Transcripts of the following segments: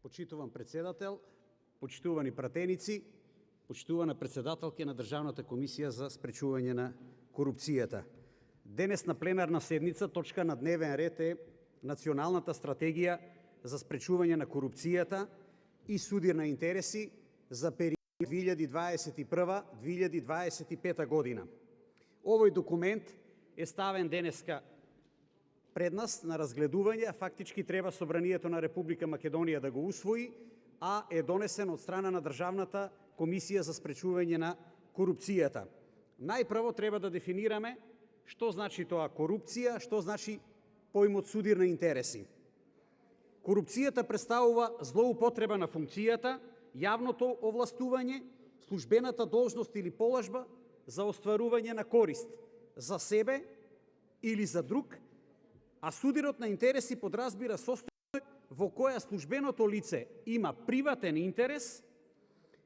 Почитуван председател, почитувани пратеници, почитувана председателка на Државната комисија за спречување на корупцијата. Денес на пленарна седница точка на дневен ред е Националната стратегија за спречување на корупцијата и судир на интереси за период 2021-2025 година. Овој документ е ставен денеска пред нас на разгледување, а фактички треба Собранието на Република Македонија да го усвои, а е донесен од страна на Државната комисија за спречување на корупцијата. Најпрво треба да дефинираме што значи тоа корупција, што значи поимот судир на интереси. Корупцијата представува злоупотреба на функцијата, јавното овластување, службената должност или положба за остварување на корист за себе или за друг, а судирот на интереси подразбира состојба во која службеното лице има приватен интерес,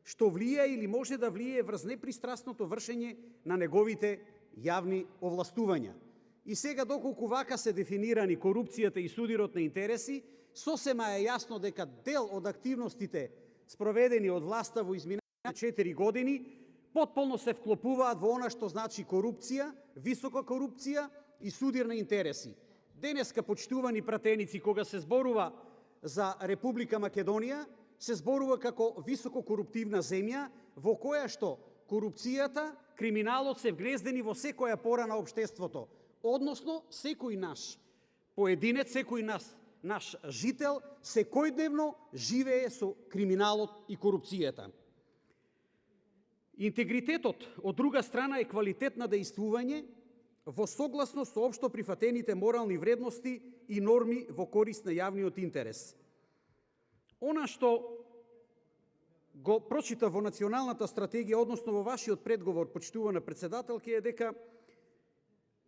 што влијае или може да влијае врз непристрасното вршење на неговите јавни овластувања. И сега, доколку вака се дефинирани корупцијата и судирот на интереси, сосема е јасно дека дел од активностите спроведени од власта во изминатите 4 години потполно се вклопуваат во она што значи корупција, висока корупција и судир на интереси. Денеска, почитувани пратеници, кога се зборува за Република Македонија, се зборува како високо коруптивна земја, во која што корупцијата, криминалот се вгнездени во секоја пора на општеството, односно секој наш поединец, секој наш жител секојдневно живее со криминалот и корупцијата. Интегритетот, од друга страна, е квалитет на дејствување во согласност со општо прифатените морални вредности и норми во корист на јавниот интерес. Она што го прочита во Националната стратегија, односно во вашиот предговор, почитувана председателка, е дека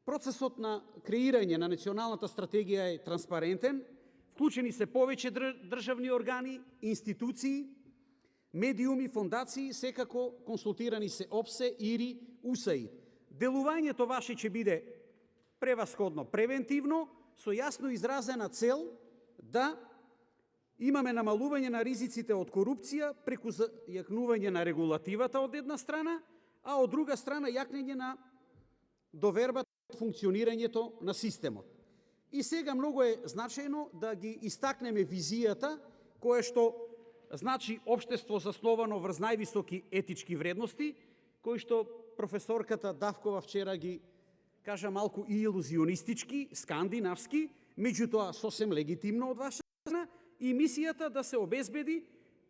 процесот на креирање на Националната стратегија е транспарентен, вклучени се повеќе државни органи, институции, медиуми, фондации, секако консултирани се ОПСЕ, ИРИ, УСАИД. Делувањето ваше ќе биде превасходно превентивно, со јасно изразена цел да имаме намалување на ризиците од корупција преку јакнување на регулативата од една страна, а од друга страна јакнење на довербата од функционирањето на системот. И сега многу е значајно да ги истакнеме визијата која што значи општество засновано врз највисоки етички вредности, кои што професорката Давкова вчера ги кажа малку и илузионистички, скандинавски, меѓутоа сосем легитимно од ваша страна, и мисијата да се обезбеди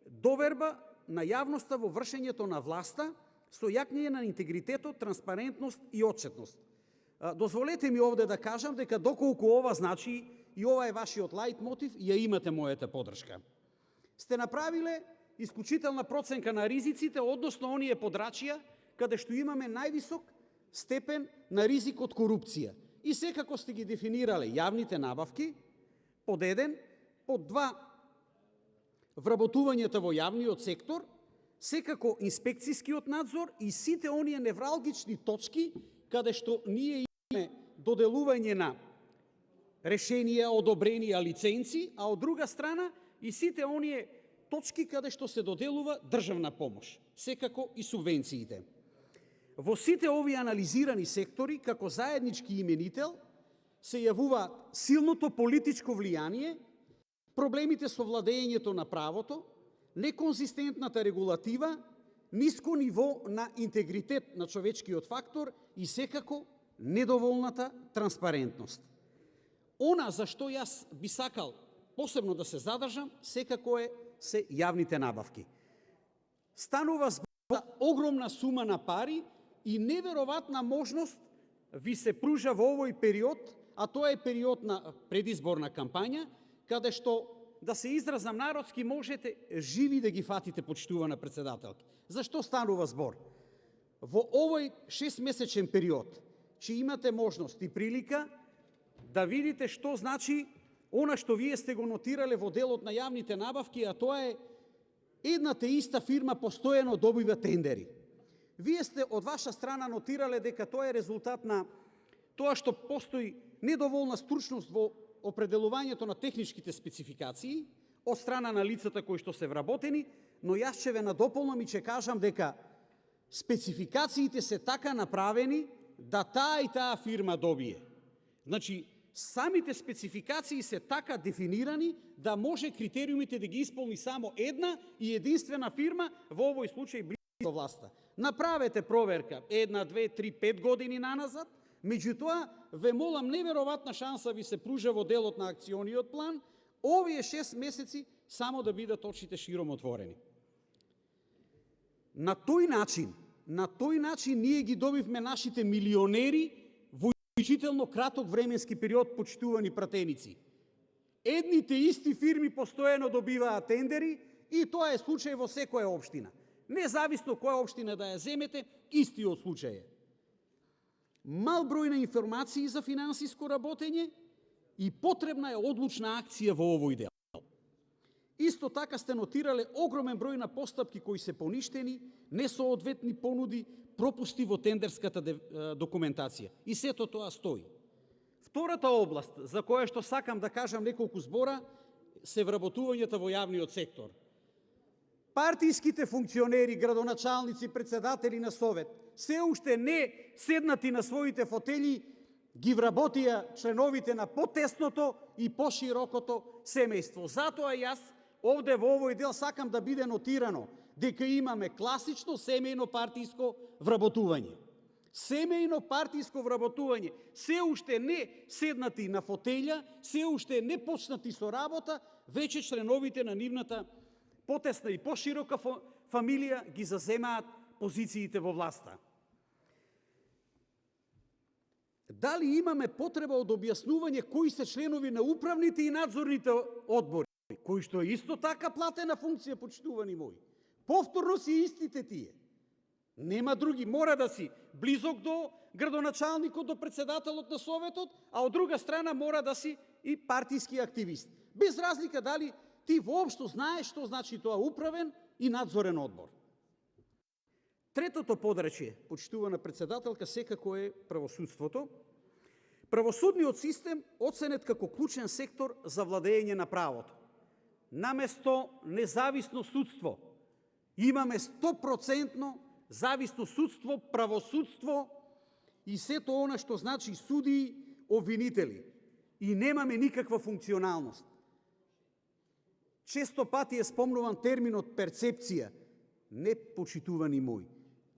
доверба на јавноста во вршењето на власта со јакнење на интегритетот, транспарентност и отчетност. Дозволете ми овде да кажам дека доколку ова значи и ова е вашиот лајт мотив, ја имате мојата поддршка. Сте направиле исклучителна проценка на ризиците, односно оние подрачја каде што имаме највисок степен на ризик од корупција. И секако сте ги дефинирале јавните набавки, под 1, под 2, вработувањата во јавниот сектор, секако инспекцискиот надзор и сите оние невралгични точки каде што ние имаме доделување на решенија, одобренија, лиценци, а од друга страна и сите оние точки каде што се доделува државна помош, секако и субвенциите. Во сите овие анализирани сектори, како заеднички именител, се јавува силното политичко влијание, проблемите со владењето на правото, неконзистентната регулатива, ниско ниво на интегритет на човечкиот фактор и секако недоволната транспарентност. Она за што јас би сакал посебно да се задржам, секако се јавните набавки. Станува збор за огромна сума на пари и неверојатна можност ви се пружа во овој период, а тоа е период на предизборна кампања, каде што, да се изразам народски, можете живи да ги фатите, почитувана председателка. Зашто станува збор? Во овој 6-месечен период ќе имате можност и прилика да видите што значи она што вие сте го нотирале во делот на јавните набавки, а тоа е едната иста фирма постојано добива тендери. Вие сте од ваша страна нотирале дека тоа е резултат на тоа што постои недоволна стручност во определувањето на техничките спецификации, од страна на лицата кои што се вработени, но јас ќе ве надополнам и ќе кажам дека спецификациите се така направени да таа и таа фирма добие. Значи, самите спецификации се така дефинирани да може критериумите да ги исполни само една и единствена фирма, во овој случај близко до власта. Направете проверка 1, 2, 3, 5 години наназад, меѓутоа ве молам, неверојатна шанса ви се пружа во делот на акциониот план, овие 6 месеци само да бидат очите широм отворени. На тој начин ние ги добивме нашите милионери во изключително краток временски период, почитувани пратеници. Едните исти фирми постојано добиваат тендери и тоа е случај во секоја општина. Независно која општина да ја земете, истиот случај е. Мал број на информации за финансиско работење и потребна е одлучна акција во овој дел. Исто така сте нотирале огромен број на постапки кои се поништени, несоодветни понуди, пропусти во тендерската документација. И сето тоа стои. Втората област, за која што сакам да кажам неколку збора, се вработувањата во јавниот сектор. Партиските функционери, градоначалници, председатели на совет, се уште не седнати на своите фотели, ги вработија членовите на потесното и поширокото семејство. Затоа јас овде во овој дел сакам да биде нотирано дека имаме класично семејно партиско вработување. Семејно партиско вработување, се уште не седнати на фотелја, се уште не почнати со работа, веќе членовите на нивната потесна и поширока фамилија ги заземаат позициите во власта. Дали имаме потреба од објаснување кои се членови на управните и надзорните одбори, кои што е исто така платена функција, почитувани мои? Повторно си истите тие. Нема други, мора да си близок до градоначалникот, до председателот на советот, а од друга страна мора да си и партиски активист. Без разлика дали ти воопшто знаеш што значи тоа управен и надзорен одбор. Третото подрачје, почитувана председателка, секако е правосудството. Правосудниот систем оценет како клучен сектор за владење на правото. Наместо независно судство, имаме 100% зависно судство, правосудство и сето она што значи судии, обвинители. И немаме никаква функционалност. Често пати е спомнуван терминот перцепција. Не, почитувани мои.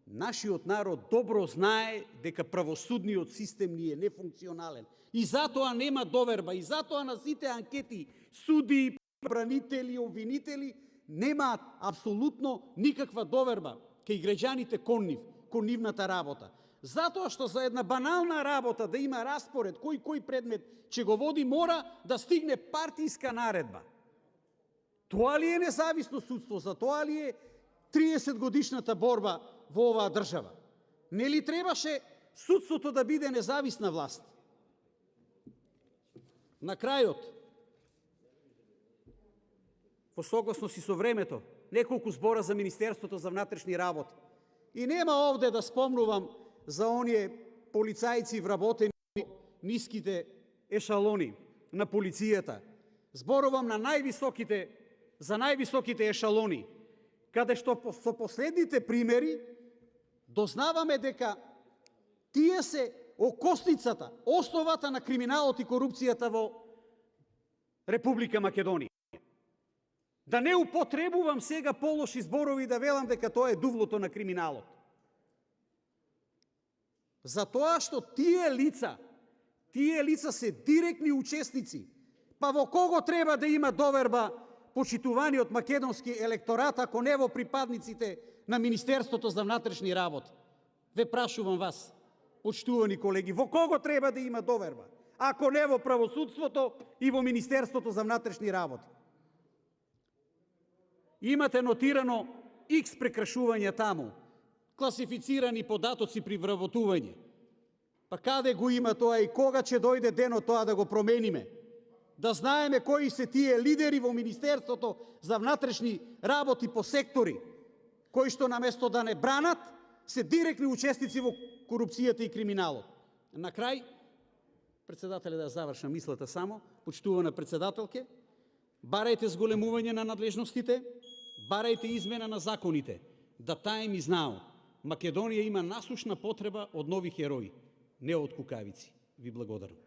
Нашиот народ добро знае дека правосудниот систем ни е нефункционален. И затоа нема доверба, и затоа на сите анкети судии, бранители, обвинители немаат апсолутно никаква доверба кај граѓаните кон нивната работа. Затоа што за една банална работа да има распоред кој предмет ќе го води, мора да стигне партиска наредба. Тоа ли е независно судство? За тоа ли е 30 годишната борба во оваа држава? Нели требаше судството да биде независна власт? На крајот, во согласност и со времето, неколку збора за Министерството за внатрешни работи. И нема овде да спомнувам за оние полицајци вработени ниските ешалони на полицијата. Зборувам за највисоките ешалони, каде што со последните примери дознаваме дека тие се окосницата, основата на криминалот и корупцијата во Република Македонија. Да не употребувам сега полоши зборови да велам дека тоа е дувлото на криминалот. Затоа што тие лица се директни учесници. Па во кого треба да има доверба почитуваниот македонски електорат, ако не во припадниците на Министерството за внатрешни работи? Ве прашувам вас, почитувани колеги, во кого треба да има доверба, ако не во правосудството и во Министерството за внатрешни работи? Имате нотирано X прекршувања таму, класифицирани податоци при вработување. Па каде го има тоа и кога ќе дојде денот тоа да го промениме? Да знаеме кои се тие лидери во Министерството за внатрешни работи по сектори, кои што наместо да не бранат, се директни учесници во корупцијата и криминалот. На крај, председателе, да завршам мислата само, почитувана председателке, Барајте зголемување на надлежностите, барајте измена на законите. Да таем и знао, Македонија има насушна потреба од нови херои, не од кукавици. Ви благодарам.